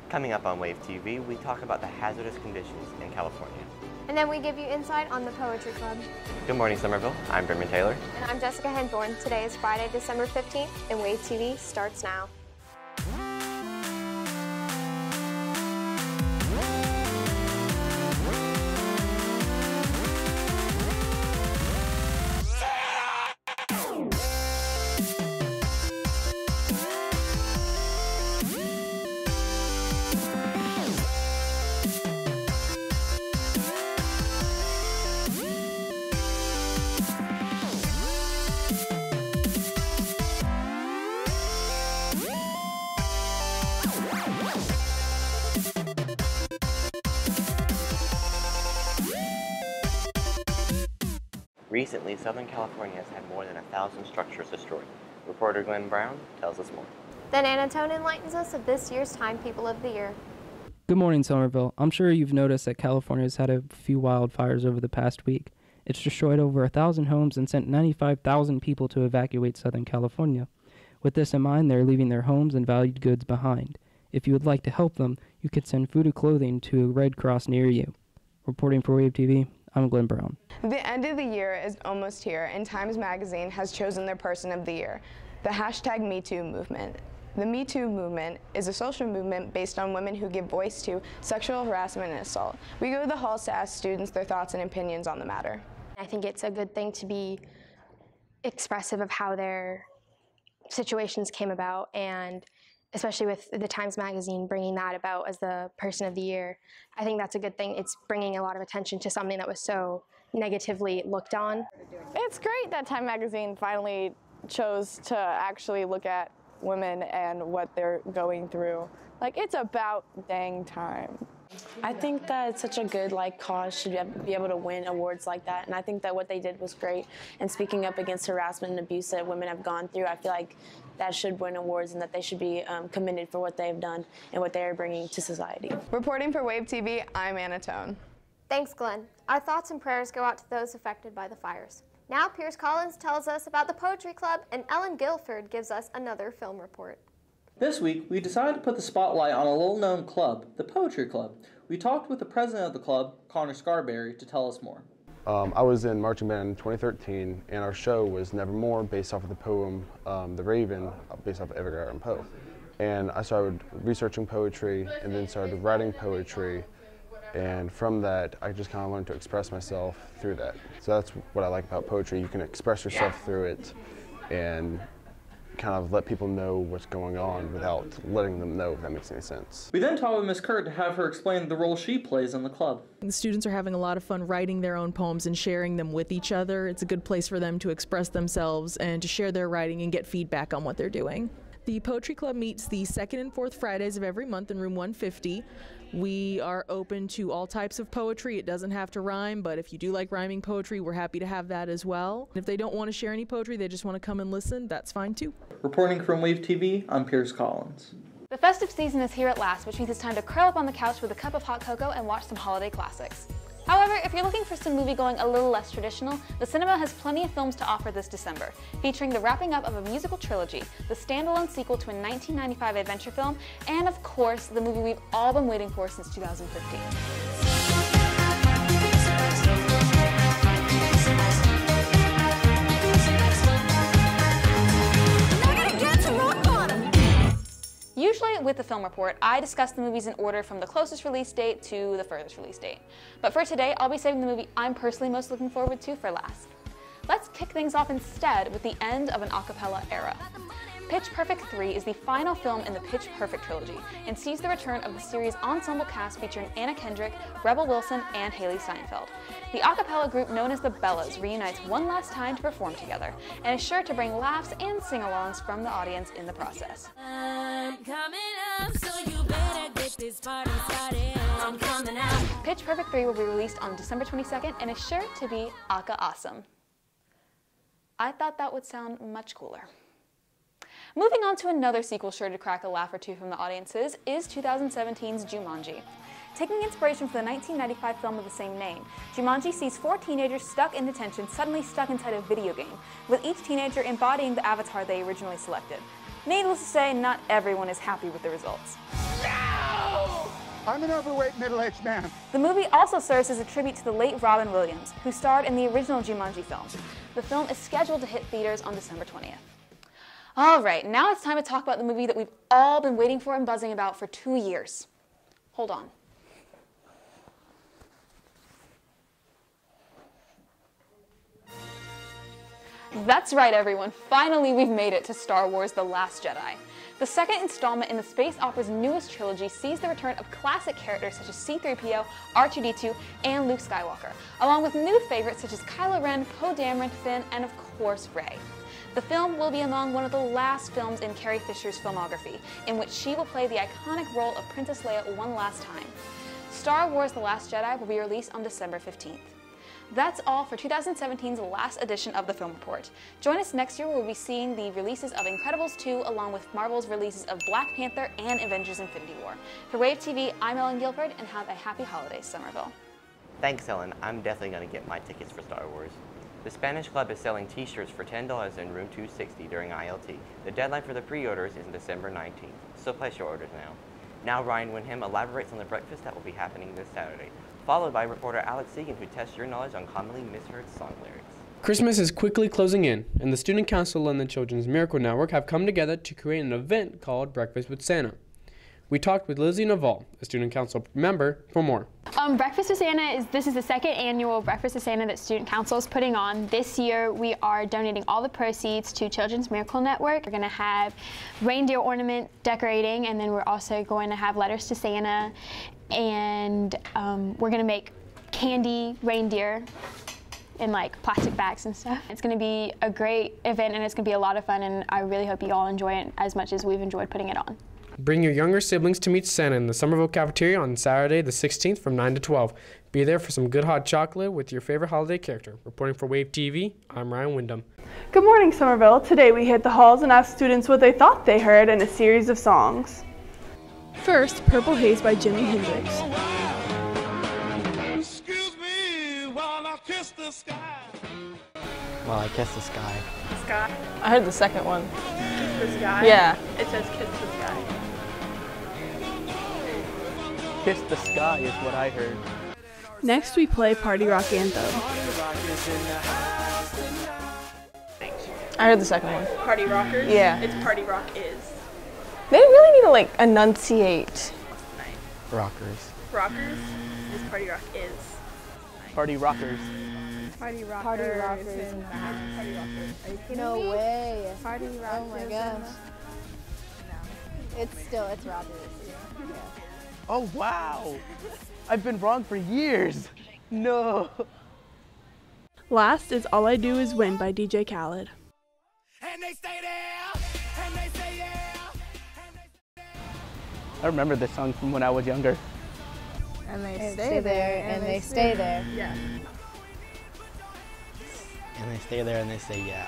Coming up on Wave TV, we talk about the hazardous conditions in California. And then we give you insight on the Poetry Club. Good morning, Somerville. I'm Brendan Taylor. And I'm Jessica Henthorn. Today is Friday, December 15th, and Wave TV starts now. Recently, Southern California has had more than 1,000 structures destroyed. Reporter Glenn Brown tells us more. Then Anatone enlightens us of this year's Time People of the Year. Good morning, Somerville. I'm sure you've noticed that California has had a few wildfires over the past week. It's destroyed over 1,000 homes and sent 95,000 people to evacuate Southern California. With this in mind, they're leaving their homes and valued goods behind. If you would like to help them, you could send food or clothing to a Red Cross near you. Reporting for Wave TV, I'm Glenn Brown. The end of the year is almost here, and Times Magazine has chosen their Person of the Year, the hashtag #MeToo movement. The Me Too movement is a social movement based on women who give voice to sexual harassment and assault. We go to the halls to ask students their thoughts and opinions on the matter. I think it's a good thing to be expressive of how their situations came about, and especially with the Times Magazine bringing that about as the Person of the Year. I think that's a good thing. It's bringing a lot of attention to something that was so negatively looked on. It's great that Time Magazine finally chose to actually look at women and what they're going through. Like, it's about dang time. I think that it's such a good cause to be able to win awards like that, and I think that what they did was great. And speaking up against harassment and abuse that women have gone through, I feel like that should win awards and that they should be commended for what they've done and what they are bringing to society. Reporting for Wave TV, I'm Anatone. Thanks, Glenn. Our thoughts and prayers go out to those affected by the fires. Now Pierce Collins tells us about the Poetry Club, and Ellen Guilford gives us another film report. This week, we decided to put the spotlight on a little-known club, the Poetry Club. We talked with the president of the club, Connor Scarberry, to tell us more. I was in marching band in 2013, and our show was Nevermore, based off of the poem The Raven, based off of Edgar Allan Poe. And I started researching poetry, and then started writing poetry, and from that, I just kind of learned to express myself through that. So that's what I like about poetry. You can express yourself through it, and kind of let people know what's going on without letting them know, if that makes any sense. We then talked with Ms. Kurt to have her explain the role she plays in the club. The students are having a lot of fun writing their own poems and sharing them with each other. It's a good place for them to express themselves and to share their writing and get feedback on what they're doing. The Poetry Club meets the second and fourth Fridays of every month in room 150. We are open to all types of poetry. It doesn't have to rhyme, but if you do like rhyming poetry, we're happy to have that as well. If they don't want to share any poetry, they just want to come and listen, that's fine too. Reporting from Wave TV, I'm Pierce Collins. The festive season is here at last, which means it's time to curl up on the couch with a cup of hot cocoa and watch some holiday classics. However, if you're looking for some movie going a little less traditional, the cinema has plenty of films to offer this December, featuring the wrapping up of a musical trilogy, the standalone sequel to a 1995 adventure film, and of course, the movie we've all been waiting for since 2015. Usually with the film report, I discuss the movies in order from the closest release date to the furthest release date. But for today, I'll be saving the movie I'm personally most looking forward to for last. Let's kick things off instead with the end of an a cappella era. Pitch Perfect 3 is the final film in the Pitch Perfect trilogy and sees the return of the series' ensemble cast featuring Anna Kendrick, Rebel Wilson, and Haley Steinfeld. The a cappella group known as the Bellas reunites one last time to perform together and is sure to bring laughs and sing-alongs from the audience in the process. I'm coming up, so you better get this party started. I'm coming out. Pitch Perfect 3 will be released on December 22nd and is sure to be aka awesome. I thought that would sound much cooler. Moving on to another sequel sure to crack a laugh or two from the audiences is 2017's Jumanji. Taking inspiration from the 1995 film of the same name, Jumanji sees 4 teenagers stuck in detention suddenly stuck inside a video game, with each teenager embodying the avatar they originally selected. Needless to say, not everyone is happy with the results. No! I'm an overweight, middle-aged man. The movie also serves as a tribute to the late Robin Williams, who starred in the original Jumanji film. The film is scheduled to hit theaters on December 20th. All right, now it's time to talk about the movie that we've all been waiting for and buzzing about for 2 years. Hold on. That's right, everyone. Finally, we've made it to Star Wars: The Last Jedi. The second installment in the space opera's newest trilogy sees the return of classic characters such as C-3PO, R2-D2, and Luke Skywalker, along with new favorites such as Kylo Ren, Poe Dameron, Finn, and of course, Rey. The film will be among one of the last films in Carrie Fisher's filmography, in which she will play the iconic role of Princess Leia one last time. Star Wars: The Last Jedi will be released on December 15th. That's all for 2017's last edition of the Film Report. Join us next year where we'll be seeing the releases of Incredibles 2 along with Marvel's releases of Black Panther and Avengers: Infinity War. For Wave TV, I'm Ellen Guilford, and have a happy holidays, Somerville. Thanks, Ellen. I'm definitely going to get my tickets for Star Wars. The Spanish Club is selling t-shirts for $10 in room 260 during ILT. The deadline for the pre-orders is December 19th, so place your orders now. Now Ryan Winham elaborates on the breakfast that will be happening this Saturday, followed by reporter Alex Egan, who tests your knowledge on commonly misheard song lyrics. Christmas is quickly closing in, and the Student Council and the Children's Miracle Network have come together to create an event called Breakfast with Santa. We talked with Lizzie Naval, a Student Council member, for more. Breakfast with Santa this is the second annual Breakfast with Santa that Student Council is putting on. This year we are donating all the proceeds to Children's Miracle Network. We're going to have reindeer ornament decorating, and then we're also going to have letters to Santa, and we're going to make candy reindeer in like plastic bags and stuff. It's going to be a great event, and it's going to be a lot of fun, and I really hope you all enjoy it as much as we've enjoyed putting it on. Bring your younger siblings to meet Santa in the Somerville cafeteria on Saturday the 16th from 9 to 12. Be there for some good hot chocolate with your favorite holiday character. Reporting for Wave TV, I'm Ryan Wyndham. Good morning, Somerville. Today we hit the halls and asked students what they thought they heard in a series of songs. First, Purple Haze by Jimi Hendrix. Excuse me while I kiss the sky. Well, I kiss the sky. Sky? I heard the second one. Kiss the sky? Yeah. It says kiss the sky. Kiss the sky is what I heard. Next we play Party Rock Anthem. I heard the second one. Party Rockers? Yeah. It's Party Rock Is. They really need to like enunciate. Rockers. Rockers is Party Rock Is. Party rockers. Party Rockers. Party Rockers in the house. Party Rockers. Are you kidding No me? way. Party Rockers. Oh my gosh. It's Rockers. Yeah. Oh wow! I've been wrong for years. No. Last is All I Do Is Win by DJ Khaled. And they stay there, and they say yeah. I remember this song from when I was younger. And they stay there, and they stay there. Yeah. And they stay there and they say yeah.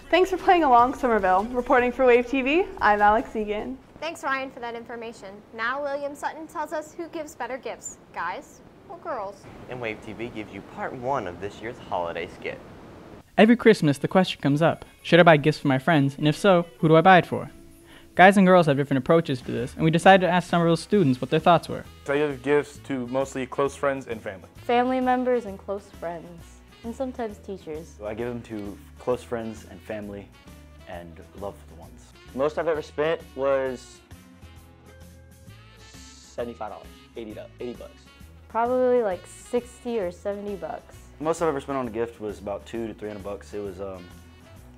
Thanks for playing along, Somerville. Reporting for Wave TV, I'm Alex Egan. Thanks, Ryan, for that information. Now William Sutton tells us who gives better gifts, guys or girls. And Wave TV gives you part 1 of this year's holiday skit. Every Christmas, the question comes up, should I buy gifts for my friends, and if so, who do I buy it for? Guys and girls have different approaches to this, and we decided to ask Somerville students what their thoughts were. I give gifts to mostly close friends and family. Family members and close friends, and sometimes teachers. I give them to close friends and family and loved ones. Most I've ever spent was $75, $80 bucks. Probably like 60 or 70 bucks. Most I've ever spent on a gift was about $200 to $300. It was,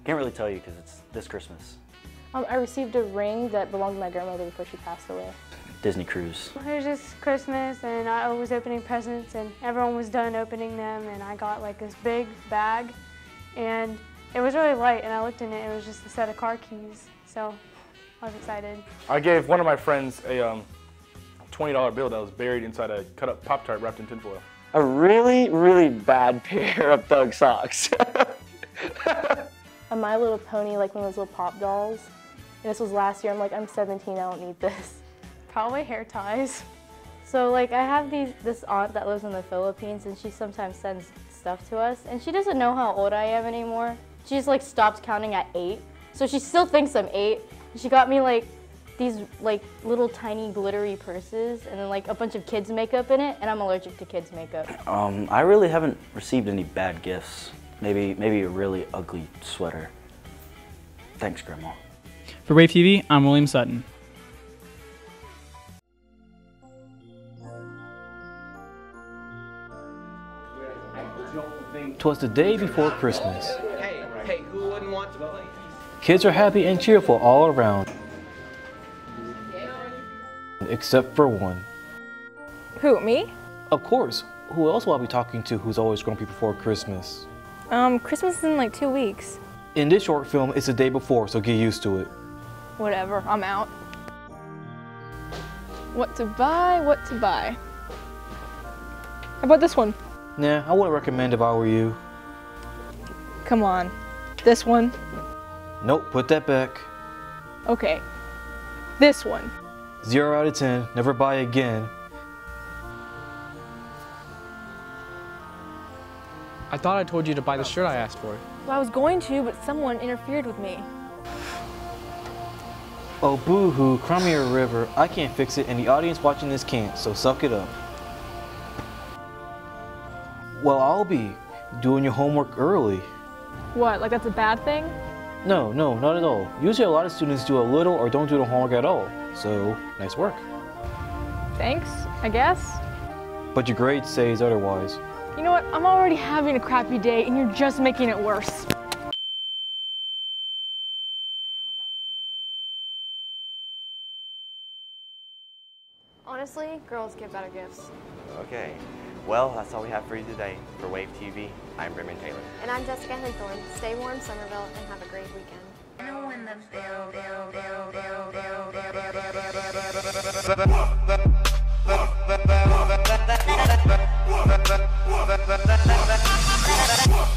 can't really tell you because it's this Christmas. I received a ring that belonged to my grandmother before she passed away. Disney cruise. It was just Christmas, and I was opening presents, and everyone was done opening them, and I got like this big bag, and it was really light, and I looked in it, it was just a set of car keys, so I was excited. I gave one of my friends a $20 bill that was buried inside a cut-up Pop-Tart wrapped in tinfoil. A really, really bad pair of Thug socks. A My Little Pony, like one of those little pop dolls. And this was last year. I'm like, I'm 17, I don't need this. Probably hair ties. So like I have this aunt that lives in the Philippines, and she sometimes sends stuff to us, and she doesn't know how old I am anymore. She just like stopped counting at 8. So she still thinks I'm 8. She got me like these like little tiny glittery purses and then like a bunch of kids makeup in it, and I'm allergic to kids makeup. I really haven't received any bad gifts. Maybe a really ugly sweater. Thanks, Grandma. For Wave TV, I'm William Sutton. Twas the day before Christmas. Hey, who wouldn't want to play? Kids are happy and cheerful all around. Except for one. Who, me? Of course. Who else will I be talking to who's always grumpy before Christmas? Christmas is in like 2 weeks. In this short film, it's the day before, so get used to it. Whatever, I'm out. What to buy, what to buy? How about this one? Nah, I wouldn't recommend if I were you. Come on. This one? Nope, put that back. Okay. This one? 0 out of 10, never buy again. I thought I told you to buy the shirt I asked for. Well, I was going to, but someone interfered with me. Oh, boo-hoo, cry me a river. I can't fix it, and the audience watching this can't, so suck it up. Well, I'll be doing your homework early. What, like that's a bad thing? No, not at all. Usually a lot of students do a little or don't do the homework at all, so nice work. Thanks, I guess. But your grade says otherwise. You know what, I'm already having a crappy day and you're just making it worse. Honestly, girls give better gifts. Okay. Well, that's all we have for you today. For Wave TV, I'm Raymond Taylor. And I'm Jessica Henthorne. Stay warm, Somerville, and have a great weekend.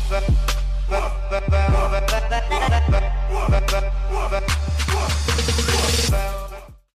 What?